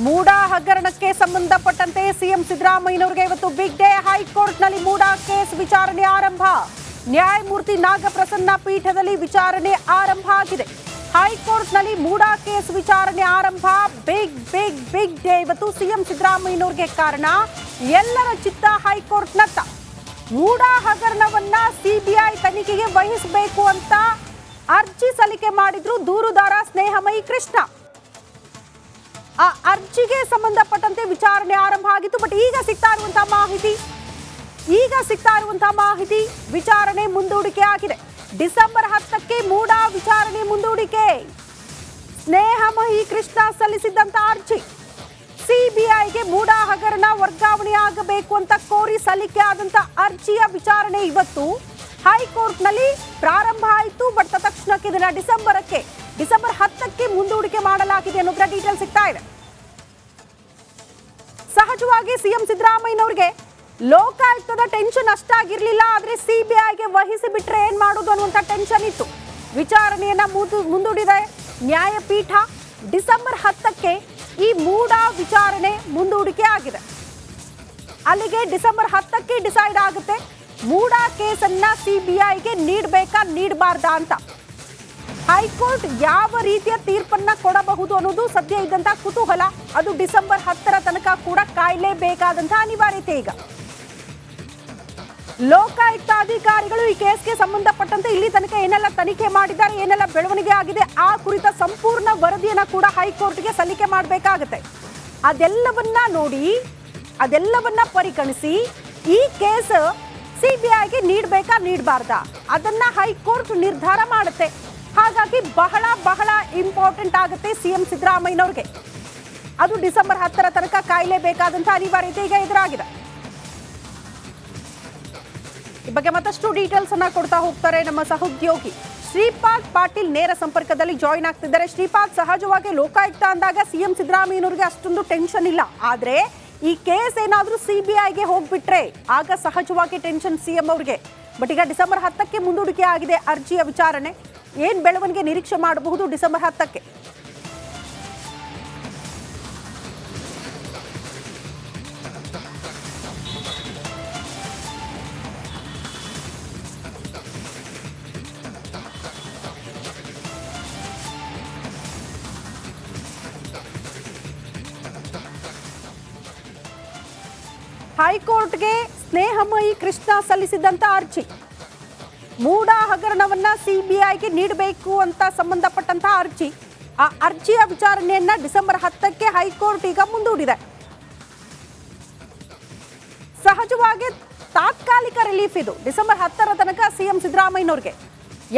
ಮೂಡಾ ಹಗರಣಕ್ಕೆ ಸಂಬಂಧಪಟ್ಟಂತೆ ಸಿಎಂ ಸಿದ್ದರಾಮಯ್ಯನವರಿಗೆ ಇವತ್ತು ಬಿಗ್ ಡೇ. ಹೈಕೋರ್ಟ್ನಲ್ಲಿ ಮೂಡಾ ಕೇಸ್ ವಿಚಾರಣೆ ಆರಂಭ. ನ್ಯಾಯಮೂರ್ತಿ ನಾಗಪ್ರಸನ್ನ ಪೀಠದಲ್ಲಿ ವಿಚಾರಣೆ ಆರಂಭ ಆಗಿದೆ. ಹೈಕೋರ್ಟ್ನಲ್ಲಿ ಮೂಡಾ ಕೇಸ್ ವಿಚಾರಣೆ ಆರಂಭ. ಬಿಗ್ ಬಿಗ್ ಬಿಗ್ ಡೇ ಇವತ್ತು ಸಿಎಂ ಸಿದ್ದರಾಮಯ್ಯನವರಿಗೆ. ಕಾರಣ ಎಲ್ಲರ ಚಿತ್ತ ಹೈಕೋರ್ಟ್ನತ್ತ. ಮೂಡಾ ಹಗರಣವನ್ನ ಸಿಬಿಐ ತನಿಖೆಗೆ ವಹಿಸಬೇಕು ಅಂತ ಅರ್ಜಿ ಸಲ್ಲಿಕೆ ಮಾಡಿದ್ರು ದೂರುದಾರ ಸ್ನೇಹಮಯಿ ಕೃಷ್ಣ. ಆ ಅರ್ಜಿಗೆ ಸಂಬಂಧಪಟ್ಟಂತೆ ವಿಚಾರಣೆ ಆರಂಭ ಆಗಿತ್ತು. ಬಟ್ ಈಗ ಸಿಗ್ತಾ ಇರುವಂತಹ ಮಾಹಿತಿ ವಿಚಾರಣೆ ಮುಂದೂಡಿಕೆ ಆಗಿದೆ. ಡಿಸೆಂಬರ್ 10ಕ್ಕೆ ಮೂಡಾ ವಿಚಾರಣೆ ಮುಂದೂಡಿಕೆ. ಸ್ನೇಹಮಯಿ ಕೃಷ್ಣ ಸಲ್ಲಿಸಿದ್ದಂತ ಅರ್ಜಿ ಸಿಬಿಐಗೆ ಮೂಡಾ ಹಗರಣ ವರ್ಗಾವಣೆಯಾಗಬೇಕು ಅಂತ ಕೋರಿ ಸಲ್ಲಿಕೆ ಆದಂತ ಅರ್ಜಿಯ ವಿಚಾರಣೆ ಇವತ್ತು ಹೈಕೋರ್ಟ್ನಲ್ಲಿ ಪ್ರಾರಂಭ ಆಯಿತು. ಬಟ್ ತಕ್ಷಣಕ್ಕೆ ಇದನ್ನ ಡಿಸೆಂಬರ್ 10ಕ್ಕೆ ಮುಂದೂಡಿಕೆ ಮಾಡಲಾಗಿದೆ ಅನ್ನೋದ್ರ ಡೀಟೇಲ್ ಸಿಗ್ತಾ ಇದೆ. ಸಹಜವಾಗಿ ಸಿಎಂ ಸಿದ್ದರಾಮಯ್ಯನವರಿಗೆ ಲೋಕಾಯುಕ್ತದ ಟೆನ್ಷನ್ ಅಷ್ಟಾಗಿರ್ಲಿಲ್ಲ. ಆದ್ರೆ ಸಿಬಿಐಗೆ ವಹಿಸಿ ಬಿಟ್ರೆ ಏನ್ ಮಾಡೋದು ಅನ್ನುವಂತ ಟೆನ್ಷನ್ ಇತ್ತು. ವಿಚಾರಣೆಯನ್ನ ಮುಂದೂಡಿದೆ ನ್ಯಾಯಪೀಠ. ಡಿಸೆಂಬರ್ 10ಕ್ಕೆ ಈ ಮೂಡಾ ವಿಚಾರಣೆ ಮುಂದೂಡಿಕೆ ಆಗಿದೆ. ಅಲ್ಲಿಗೆ ಡಿಸೆಂಬರ್ 10ಕ್ಕೆ ಡಿಸೈಡ್ ಆಗುತ್ತೆ ಮೂಡಾ ಕೇಸನ್ನ ಸಿಬಿಐಗೆ ನೀಡಬೇಕಾ ನೀಡಬಾರ್ದಾ ಅಂತ. ಹೈಕೋರ್ಟ್ ಯಾವ ರೀತಿಯ ತೀರ್ಪನ್ನ ಕೊಡಬಹುದು ಅನ್ನೋದು ಸದ್ಯ ಇದ್ದಂತ ಕುತೂಹಲ. ಅದು ಡಿಸೆಂಬರ್ 10ರ ತನಕ ಕೂಡ ಕಾಯಲೇಬೇಕಾದಂತಹ ಅನಿವಾರ್ಯತೆ. ಈಗ ಲೋಕಾಯುಕ್ತ ಅಧಿಕಾರಿಗಳು ಈ ಕೇಸ್ಗೆ ಸಂಬಂಧಪಟ್ಟಂತೆ ಇಲ್ಲಿ ತನಕ ಏನೆಲ್ಲ ತನಿಖೆ ಮಾಡಿದ್ದಾರೆ, ಏನೆಲ್ಲ ಬೆಳವಣಿಗೆ ಆಗಿದೆ, ಆ ಕುರಿತ ಸಂಪೂರ್ಣ ವರದಿಯನ್ನ ಕೂಡ ಹೈಕೋರ್ಟ್ಗೆ ಸಲ್ಲಿಕೆ ಮಾಡಬೇಕಾಗುತ್ತೆ. ಅದೆಲ್ಲವನ್ನ ನೋಡಿ, ಅದೆಲ್ಲವನ್ನ ಪರಿಗಣಿಸಿ ಈ ಕೇಸ್ ಸಿಬಿಐಗೆ ನೀಡಬೇಕಾ ನೀಡಬಾರ್ದಾ ಅದನ್ನ ಹೈಕೋರ್ಟ್ ನಿರ್ಧಾರ ಮಾಡುತ್ತೆ. ಹಾಗಾಗಿ ಬಹಳ ಬಹಳ ಇಂಪಾರ್ಟೆಂಟ್ ಆಗುತ್ತೆ ಸಿಎಂ ಸಿದ್ದರಾಮಯ್ಯನವರಿಗೆ. ಅದು ಡಿಸೆಂಬರ್ 10ರ ತನಕ ಕಾಯಲೇಬೇಕಾದಂತಹ ಅನಿವಾರ್ಯತೆ ಈಗ ಎದುರಾಗಿದೆ. ಈ ಬಗ್ಗೆ ಮತ್ತಷ್ಟು ಡೀಟೇಲ್ಸ್ ಅನ್ನ ಕೊಡ್ತಾ ಹೋಗ್ತಾರೆ ನಮ್ಮ ಸಹೋದ್ಯೋಗಿ ಶ್ರೀಪಾದ್ ಪಾಟೀಲ್. ನೇರ ಸಂಪರ್ಕದಲ್ಲಿ ಜಾಯಿನ್ ಆಗ್ತಿದ್ದಾರೆ. ಶ್ರೀಪಾದ್, ಸಹಜವಾಗಿ ಲೋಕಾಯುಕ್ತ ಅಂದಾಗ ಸಿಎಂ ಸಿದ್ದರಾಮಯ್ಯನವರಿಗೆ ಅಷ್ಟೊಂದು ಟೆನ್ಷನ್ ಇಲ್ಲ. ಆದ್ರೆ ಈ ಕೇಸ್ ಏನಾದ್ರೂ ಸಿಬಿಐಗೆ ಹೋಗ್ಬಿಟ್ರೆ ಆಗ ಸಹಜವಾಗಿ ಟೆನ್ಷನ್ ಸಿಎಂ ಅವ್ರಿಗೆ. ಬಟ್ ಈಗ ಡಿಸೆಂಬರ್ 10ಕ್ಕೆ ಮುಂದೂಡಿಕೆ ಆಗಿದೆ ಅರ್ಜಿಯ ವಿಚಾರಣೆ. ಏನ್ ಬೆಳವಣಿಗೆ ನಿರೀಕ್ಷೆ ಮಾಡಬಹುದು ಡಿಸೆಂಬರ್ 10ಕ್ಕೆ? ಹೈಕೋರ್ಟ್ಗೆ ಸ್ನೇಹಮಯಿ ಕೃಷ್ಣ ಸಲ್ಲಿಸಿದಂತ ಅರ್ಜಿ ಮೂಡಾ ಹಗರಣವನ್ನ ಸಿಬಿಐಗೆ ನೀಡಬೇಕು ಅಂತ ಸಂಬಂಧಪಟ್ಟಂತಹ ಅರ್ಜಿ. ಆ ಅರ್ಜಿಯ ವಿಚಾರಣೆಯನ್ನ ಡಿಸೆಂಬರ್ 10ಕ್ಕೆ ಹೈಕೋರ್ಟ್ ಈಗ ಮುಂದೂಡಿದೆ. ಸಹಜವಾಗಿ ತಾತ್ಕಾಲಿಕ ರಿಲೀಫ್ ಇದು ಡಿಸೆಂಬರ್ 10ರ ತನಕ ಸಿಎಂ ಸಿದ್ದರಾಮಯ್ಯನವ್ರಿಗೆ.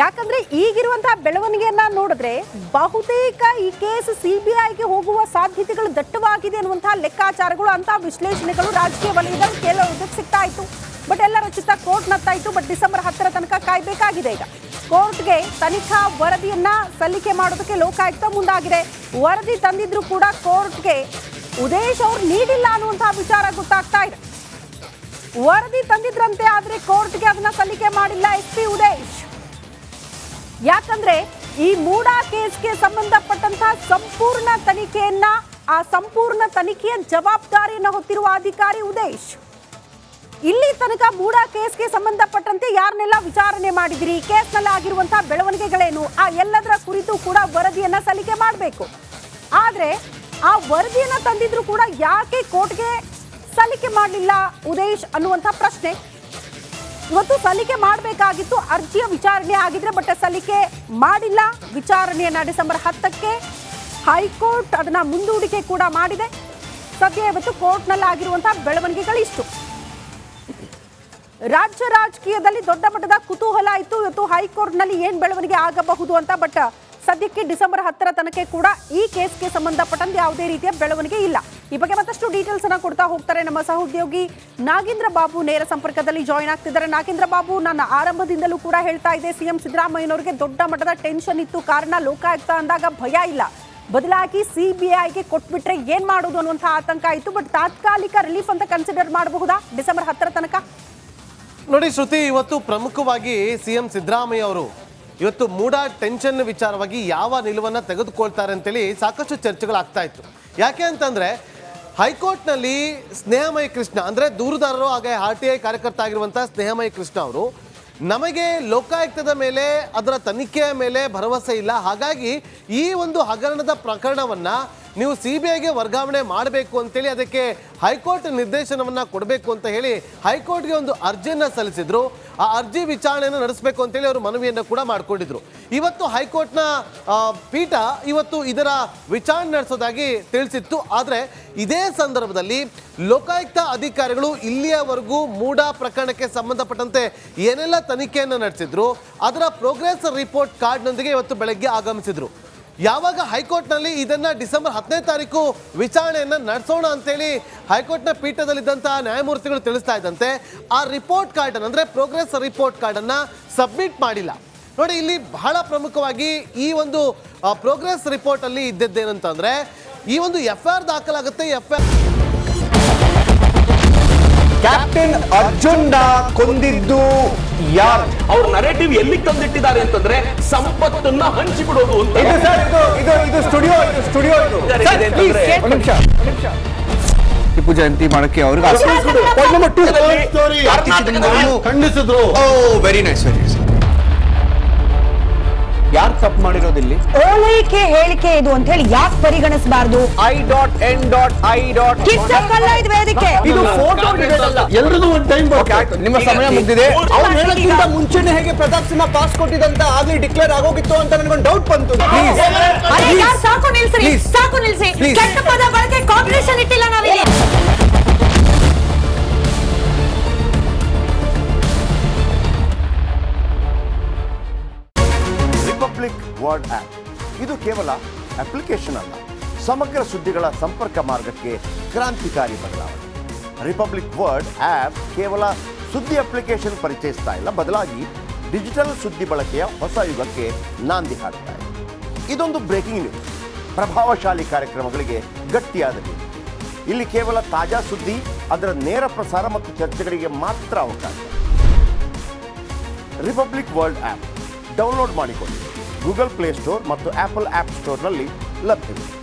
ಯಾಕಂದ್ರೆ ಈಗಿರುವಂತಹ ಬೆಳವಣಿಗೆಯನ್ನ ನೋಡಿದ್ರೆ ಬಹುತೇಕ ಈ ಕೇಸ್ ಸಿಬಿಐಗೆ ಹೋಗುವ ಸಾಧ್ಯತೆಗಳು ದಟ್ಟವಾಗಿದೆ ಅನ್ನುವಂತಹ ಲೆಕ್ಕಾಚಾರಗಳು, ಅಂತ ವಿಶ್ಲೇಷಣೆಗಳು ರಾಜಕೀಯ ವಲಯದಲ್ಲಿ ಕೇಳೋದಕ್ಕೆ ಸಿಗ್ತಾ ಇತ್ತು. ಬಟ್ ಎಲ್ಲರ ಚಿತ್ತ ಕೋರ್ಟ್ನತ್ತ ಇತ್ತು. ಬಟ್ ಡಿಸೆಂಬರ್ 10ರ ತನಕ ಕಾಯಬೇಕಾಗಿದೆ. ಈಗ ಕೋರ್ಟ್ಗೆ ತನಿಖಾ ವರದಿಯನ್ನ ಸಲ್ಲಿಕೆ ಮಾಡೋದಕ್ಕೆ ಲೋಕಾಯುಕ್ತ ಮುಂದಾಗಿದೆ. ವರದಿ ತಂದಿದ್ರು ಕೂಡ ಕೋರ್ಟ್ಗೆ ಉದೇಶ್ ಅವರು ನೀಡಿಲ್ಲ ಅನ್ನುವಂತಹ ವಿಚಾರ ಗೊತ್ತಾಗ್ತಾ ಇದೆ. ವರದಿ ತಂದಿದ್ರಂತೆ, ಆದ್ರೆ ಕೋರ್ಟ್ಗೆ ಅದನ್ನ ಸಲ್ಲಿಕೆ ಮಾಡಿಲ್ಲ ಎಸ್ಪಿ ಉದೇಶ್. ಯಾಕಂದ್ರೆ ಈ ಮೂಡಾ ಕೇಸ್ಗೆ ಸಂಬಂಧಪಟ್ಟಂತಹ ಸಂಪೂರ್ಣ ತನಿಖೆಯನ್ನ, ಆ ಸಂಪೂರ್ಣ ತನಿಖೆಯ ಜವಾಬ್ದಾರಿಯನ್ನು ಹೊತ್ತಿರುವ ಅಧಿಕಾರಿ ಉದೇಶ್. ಇಲ್ಲಿ ತನಕ ಮೂಡಾ ಕೇಸ್ಗೆ ಸಂಬಂಧಪಟ್ಟಂತೆ ಯಾರನ್ನೆಲ್ಲ ವಿಚಾರಣೆ ಮಾಡಿದಿರಿ, ಕೇಸ್ನಲ್ಲಿ ಆಗಿರುವಂತಹ ಬೆಳವಣಿಗೆಗಳೇನು, ಆ ಎಲ್ಲದರ ಕುರಿತು ಕೂಡ ವರದಿಯನ್ನ ಸಲ್ಲಿಕೆ ಮಾಡಬೇಕು. ಆದ್ರೆ ಆ ವರದಿಯನ್ನ ತಂದಿದ್ರು ಕೂಡ ಯಾಕೆ ಕೋರ್ಟ್ಗೆ ಸಲ್ಲಿಕೆ ಮಾಡಲಿಲ್ಲ ಉದೇಶ್ ಅನ್ನುವಂಥ ಪ್ರಶ್ನೆ ಇವತ್ತು. ಸಲ್ಲಿಕೆ ಮಾಡಬೇಕಾಗಿತ್ತು, ಅರ್ಜಿಯ ವಿಚಾರಣೆ ಆಗಿದ್ರೆ, ಬಟ್ ಸಲ್ಲಿಕೆ ಮಾಡಿಲ್ಲ. ವಿಚಾರಣೆಯನ್ನ ಡಿಸೆಂಬರ್ 10ಕ್ಕೆ ಹೈಕೋರ್ಟ್ ಅದನ್ನ ಮುಂದೂಡಿಕೆ ಕೂಡ ಮಾಡಿದೆ. ಸದ್ಯ ಇವತ್ತು ಕೋರ್ಟ್ನಲ್ಲಿ ಆಗಿರುವಂತಹ ಬೆಳವಣಿಗೆಗಳಿಷ್ಟು. ರಾಜ್ಯ ರಾಜಕೀಯದಲ್ಲಿ ದೊಡ್ಡ ಮಟ್ಟದ ಕುತೂಹಲ ಇತ್ತು ಇವತ್ತು ಹೈಕೋರ್ಟ್ನಲ್ಲಿ ಏನ್ ಬೆಳವಣಿಗೆ ಆಗಬಹುದು ಅಂತ. ಬಟ್ ಸದ್ಯಕ್ಕೆ ಡಿಸೆಂಬರ್ 10ರ ತನಕ ಕೂಡ ಈ ಕೇಸ್ಗೆ ಸಂಬಂಧಪಟ್ಟಂತೆ ಯಾವುದೇ ರೀತಿಯ ಬೆಳವಣಿಗೆ ಇಲ್ಲ. ಈ ಬಗ್ಗೆ ಮತ್ತಷ್ಟು ಡೀಟೇಲ್ಸ್ ಅನ್ನ ಕೊಡ್ತಾ ಹೋಗ್ತಾರೆ ನಮ್ಮ ಸಹೋದ್ಯೋಗಿ ನಾಗೇಂದ್ರ ಬಾಬು. ನೇರ ಸಂಪರ್ಕದಲ್ಲಿ ಜಾಯಿನ್ ಆಗ್ತಿದ್ದಾರೆ. ನಾಗೇಂದ್ರ ಬಾಬು, ನನ್ನ ಆರಂಭದಿಂದಲೂ ಕೂಡ ಹೇಳ್ತಾ ಇದೆ ಸಿಎಂ ಸಿದ್ದರಾಮಯ್ಯನವರಿಗೆ ದೊಡ್ಡ ಮಟ್ಟದ ಟೆನ್ಷನ್ ಇತ್ತು. ಕಾರಣ ಲೋಕಾಯುಕ್ತ ಅಂದಾಗ ಭಯ ಇಲ್ಲ, ಬದಲಾಗಿ ಸಿಬಿಐಗೆ ಕೊಟ್ಬಿಟ್ರೆ ಏನ್ ಮಾಡೋದು ಅನ್ನುವಂತಹ ಆತಂಕ ಇತ್ತು. ಬಟ್ ತಾತ್ಕಾಲಿಕ ರಿಲೀಫ್ ಅಂತ ಕನ್ಸಿಡರ್ ಮಾಡಬಹುದಾ ಡಿಸೆಂಬರ್ 10ರ ತನಕ? ನೋಡಿ ಶ್ರುತಿ, ಇವತ್ತು ಪ್ರಮುಖವಾಗಿ ಸಿಎಂ ಸಿದ್ದರಾಮಯ್ಯ ಅವರು ಇವತ್ತು ಮೂಡ ಟೆನ್ಷನ್ ವಿಚಾರವಾಗಿ ಯಾವ ನಿಲುವನ್ನು ತೆಗೆದುಕೊಳ್ತಾರೆ ಅಂತೇಳಿ ಸಾಕಷ್ಟು ಚರ್ಚೆಗಳಾಗ್ತಾ ಇತ್ತು. ಯಾಕೆ ಅಂತಂದರೆ ಹೈಕೋರ್ಟ್ನಲ್ಲಿ ಸ್ನೇಹಮಯಿ ಕೃಷ್ಣ ಅಂದರೆ ದೂರುದಾರರು ಹಾಗೆ RTI ಕಾರ್ಯಕರ್ತ ಆಗಿರುವಂಥ ಸ್ನೇಹಮಯಿ ಕೃಷ್ಣ ಅವರು ನಮಗೆ ಲೋಕಾಯುಕ್ತದ ಮೇಲೆ ಅದರ ತನಿಖೆಯ ಮೇಲೆ ಭರವಸೆ ಇಲ್ಲ, ಹಾಗಾಗಿ ಈ ಒಂದು ಹಗರಣದ ಪ್ರಕರಣವನ್ನು ನೀವು CBIಗೆ ವರ್ಗಾವಣೆ ಮಾಡಬೇಕು ಅಂತೇಳಿ ಅದಕ್ಕೆ ಹೈಕೋರ್ಟ್ ನಿರ್ದೇಶನವನ್ನು ಕೊಡಬೇಕು ಅಂತ ಹೇಳಿ ಹೈಕೋರ್ಟ್ಗೆ ಒಂದು ಅರ್ಜಿಯನ್ನು ಸಲ್ಲಿಸಿದ್ರು. ಆ ಅರ್ಜಿ ವಿಚಾರಣೆಯನ್ನು ನಡೆಸಬೇಕು ಅಂತೇಳಿ ಅವರು ಮನವಿಯನ್ನು ಕೂಡ ಮಾಡಿಕೊಂಡಿದ್ರು. ಇವತ್ತು ಹೈಕೋರ್ಟ್ನ ಪೀಠ ಇವತ್ತು ಇದರ ವಿಚಾರಣೆ ನಡೆಸೋದಾಗಿ ತಿಳಿಸಿತ್ತು. ಆದರೆ ಇದೇ ಸಂದರ್ಭದಲ್ಲಿ ಲೋಕಾಯುಕ್ತ ಅಧಿಕಾರಿಗಳು ಇಲ್ಲಿಯವರೆಗೂ ಮೂಡ ಪ್ರಕರಣಕ್ಕೆ ಸಂಬಂಧಪಟ್ಟಂತೆ ಏನೆಲ್ಲ ತನಿಖೆಯನ್ನು ನಡೆಸಿದ್ರು ಅದರ ಪ್ರೋಗ್ರೆಸ್ ರಿಪೋರ್ಟ್ ಕಾರ್ಡ್ನೊಂದಿಗೆ ಇವತ್ತು ಬೆಳಗ್ಗೆ ಆಗಮಿಸಿದ್ರು. ಯಾವಾಗ ಹೈಕೋರ್ಟ್ನಲ್ಲಿ ಇದನ್ನು ಡಿಸೆಂಬರ್ 10ನೇ ತಾರೀಕು ವಿಚಾರಣೆಯನ್ನು ನಡೆಸೋಣ ಅಂತೇಳಿ ಹೈಕೋರ್ಟ್ನ ಪೀಠದಲ್ಲಿದ್ದಂಥ ನ್ಯಾಯಮೂರ್ತಿಗಳು ತಿಳಿಸ್ತಾ ಇದ್ದಂತೆ ಆ ರಿಪೋರ್ಟ್ ಕಾರ್ಡನ್ನು ಅಂದರೆ ಪ್ರೋಗ್ರೆಸ್ ರಿಪೋರ್ಟ್ ಕಾರ್ಡನ್ನು ಸಬ್ಮಿಟ್ ಮಾಡಿಲ್ಲ. ನೋಡಿ, ಇಲ್ಲಿ ಬಹಳ ಪ್ರಮುಖವಾಗಿ ಈ ಒಂದು ಪ್ರೋಗ್ರೆಸ್ ರಿಪೋರ್ಟಲ್ಲಿ ಇದ್ದದ್ದೇನಂತಂದರೆ ಈ ಒಂದು FIR ದಾಖಲಾಗುತ್ತೆ. ಕ್ಯಾಪ್ಟನ್ ಅರ್ಜುನ್ ಕೊಂದಿದ್ದು ಯಾರು? ಅವ್ರ ನರೇಟಿವ್ ಎಲ್ಲಿ ತಂದಿಟ್ಟಿದ್ದಾರೆ ಅಂತಂದ್ರೆ ಸಂಪತ್ತನ್ನ ಹಂಚಿಬಿಡೋದು ಅಂತ. ಇದು ಸ್ಟುಡಿಯೋ ಟಿಪ್ಪು ಜಯಂತಿ ಮಾಡಕ್ಕೆ ಅವ್ರಿಗೆ ಖಂಡಿಸಿದ್ರು. Very nice. ಯಾರು ತಪ್ಪು ಮಾಡಿರೋದಿಲ್ಲಿ? ಓಲೈಕೆ ಹೇಳಿಕೆ ಇದು ಅಂತ ಹೇಳಿ ಯಾಕೆ ಪರಿಗಣಿಸಬಾರದು? I.N.I. ಇದು ವೇದಿಕೆ, ಇದು ಫೋಟೋ ಎಲ್ಲರದು ಒಂದು ಟೈಮ್ ನಿಮ್ಮ ಸಮಯ ಮುಗಿದಿದೆ. ಅವ್ರು ಹೇಳಕ್ಕಿಂತ ಮುಂಚೆನೆ ಹೇಗೆ ಪ್ರತಾಪ್ ಸಿಂಹ ಪಾಸ್ ಕೊಟ್ಟಿದಂತ ಆಗ್ಲಿ ಡಿಕ್ಲೇರ್ ಆಗೋಗಿತ್ತು ಅಂತ ನನಗೊಂದು ಡೌಟ್ ಬಂತು. ಸಾಕು ನಿಲ್ಸಿ, ಸಾಕು ನಿಲ್ಸಿ. ಕೆಟ್ಟ ಪದ ಬಳಕೆ ಕಾಂಬಿನೇಷನ್ ಇಟ್ಟಿಲ್ಲ ನಾವಿಲ್ಲಿ. ರಿಪಬ್ಲಿಕ್ ವರ್ಡ್ ಆಪ್ ಇದು ಕೇವಲ ಅಪ್ಲಿಕೇಶನ್ ಅಲ್ಲ, ಸಮಗ್ರ ಸುದ್ದಿಗಳ ಸಂಪರ್ಕ ಮಾರ್ಗಕ್ಕೆ ಕ್ರಾಂತಿಕಾರಿ ಬದಲಾವಣೆ. ರಿಪಬ್ಲಿಕ್ ವರ್ಡ್ ಆಪ್ ಕೇವಲ ಸುದ್ದಿ ಅಪ್ಲಿಕೇಶನ್ ಪರಿಚಯಿಸ್ತಾ ಇಲ್ಲ, ಬದಲಾಗಿ ಡಿಜಿಟಲ್ ಸುದ್ದಿ ಬಳಕೆಯ ಹೊಸ ಯುಗಕ್ಕೆ ನಾಂದಿ ಹಾಡ್ತಾ ಇದೆ. ಇದೊಂದು ಬ್ರೇಕಿಂಗ್ ನ್ಯೂಸ್, ಪ್ರಭಾವಶಾಲಿ ಕಾರ್ಯಕ್ರಮಗಳಿಗೆ ಗಟ್ಟಿಯಾದ ನ್ಯೂಸ್. ಇಲ್ಲಿ ಕೇವಲ ತಾಜಾ ಸುದ್ದಿ, ಅದರ ನೇರ ಪ್ರಸಾರ ಮತ್ತು ಚರ್ಚೆಗಳಿಗೆ ಮಾತ್ರ ಅವಕಾಶ. ರಿಪಬ್ಲಿಕ್ ವರ್ಲ್ಡ್ ಆಪ್ ಡೌನ್ಲೋಡ್ ಮಾಡಿಕೊಳ್ಳಿ. ಗೂಗಲ್ ಪ್ಲೇಸ್ಟೋರ್ ಮತ್ತು ಆಪಲ್ ಆಪ್ ಸ್ಟೋರ್ನಲ್ಲಿ ಲಭ್ಯವಿದೆ.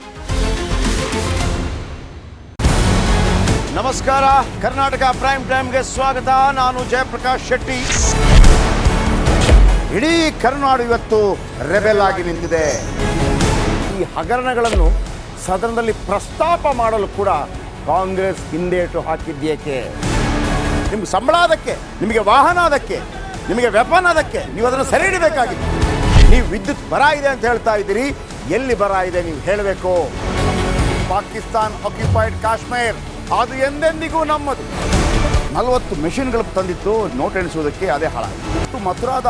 ನಮಸ್ಕಾರ, ಕರ್ನಾಟಕ ಪ್ರೈಮ್ ಟೈಮ್ಗೆ ಸ್ವಾಗತ. ನಾನು ಜಯಪ್ರಕಾಶ್ ಶೆಟ್ಟಿ. ಇಡೀ ಕರುನಾಡು ಇವತ್ತು ರೆಬೆಲ್ ಆಗಿ ನಿಂತಿದೆ. ಈ ಹಗರಣಗಳನ್ನು ಸದನದಲ್ಲಿ ಪ್ರಸ್ತಾಪ ಮಾಡಲು ಕೂಡ ಕಾಂಗ್ರೆಸ್ ಹಿಂದೇಟು ಹಾಕಿದ್ದೇಕೆ? ನಿಮ್ಗೆ ಸಂಬಳ ಅದಕ್ಕೆ, ನಿಮಗೆ ವಾಹನ ಅದಕ್ಕೆ, ನಿಮಗೆ ವೆಪನ್ ಅದಕ್ಕೆ, ನೀವು ಅದನ್ನು ಸೆರೆ ಹಿಡಿಬೇಕಾಗಿತ್ತು. ನೀವು ವಿದ್ಯುತ್ ಬರ ಇದೆ ಅಂತ ಹೇಳ್ತಾ ಇದ್ದೀರಿ, ಎಲ್ಲಿ ಬರ ಇದೆ ನೀವು ಹೇಳಬೇಕು. ಪಾಕಿಸ್ತಾನ್ ಆಕ್ಯುಪೈಡ್ ಕಾಶ್ಮೀರ್ ಅದು ಎಂದೆಂದಿಗೂ ನಮ್ಮದು. 40 ಮೆಷಿನ್ಗಳು ತಂದಿತ್ತು ನೋಟ್ ಎಣಿಸುವುದಕ್ಕೆ, ಅದೇ ಹಾಳಾಯಿತು. ಮಥುರಾದ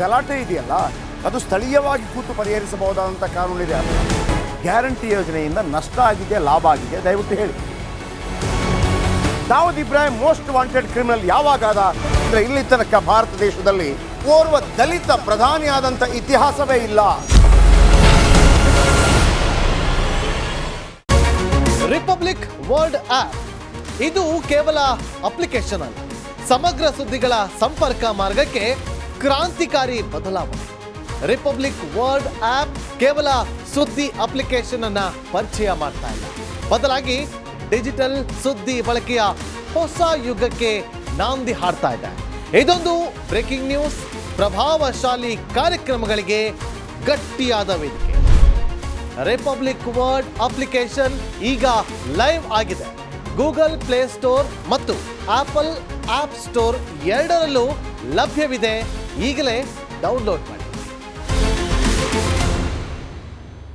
ಗಲಾಟೆ ಇದೆಯಲ್ಲ, ಅದು ಸ್ಥಳೀಯವಾಗಿ ಕೂತು ಪರಿಹರಿಸಬಹುದಾದಂಥ ಕಾನೂನಿದೆ. ಗ್ಯಾರಂಟಿ ಯೋಜನೆಯಿಂದ ನಷ್ಟ ಆಗಿದೆ, ಲಾಭ ಆಗಿದೆ, ದಯವಿಟ್ಟು ಹೇಳಿ. Dawood Ibrahim most wanted criminal ಯಾವಾಗಾದ ಅಂದರೆ ಇಲ್ಲಿ ತನಕ ಭಾರತ ದೇಶದಲ್ಲಿ ಓರ್ವ ದಲಿತ ಪ್ರಧಾನಿಯಾದಂಥ ಇತಿಹಾಸವೇ ಇಲ್ಲ. ರಿಪಬ್ಲಿಕ್ ವರ್ಲ್ಡ್ ಆಪ್ ಇದು ಕೇವಲ ಅಪ್ಲಿಕೇಶನ್ ಅಲ್ಲ, ಸಮಗ್ರ ಸುದ್ದಿಗಳ ಸಂಪರ್ಕ ಮಾರ್ಗಕ್ಕೆ ಕ್ರಾಂತಿಕಾರಿ ಬದಲಾವಣೆ. ರಿಪಬ್ಲಿಕ್ ವರ್ಲ್ಡ್ ಆಪ್ ಕೇವಲ ಸುದ್ದಿ ಅಪ್ಲಿಕೇಶನ್ ಅನ್ನ ಪರಿಚಯ ಮಾಡ್ತಾ ಇಲ್ಲ, ಬದಲಾಗಿ ಡಿಜಿಟಲ್ ಸುದ್ದಿ ಬಳಕೆಯ ಹೊಸ ಯುಗಕ್ಕೆ ನಾಂದಿ ಹಾಡ್ತಾ ಇದೆ. ಇದೊಂದು ಬ್ರೇಕಿಂಗ್ ನ್ಯೂಸ್, ಪ್ರಭಾವಶಾಲಿ ಕಾರ್ಯಕ್ರಮಗಳಿಗೆ ಗಟ್ಟಿಯಾದ ವೇದಿಕೆ. ರಿಪಬ್ಲಿಕ್ ವರ್ಲ್ಡ್ ಅಪ್ಲಿಕೇಶನ್ ಈಗ ಲೈವ್ ಆಗಿದೆ. ಗೂಗಲ್ ಪ್ಲೇಸ್ಟೋರ್ ಮತ್ತು ಆಪಲ್ ಆಪ್ ಸ್ಟೋರ್ ಎರಡರಲ್ಲೂ ಲಭ್ಯವಿದೆ. ಈಗಲೇ ಡೌನ್ಲೋಡ್ ಮಾಡಿ.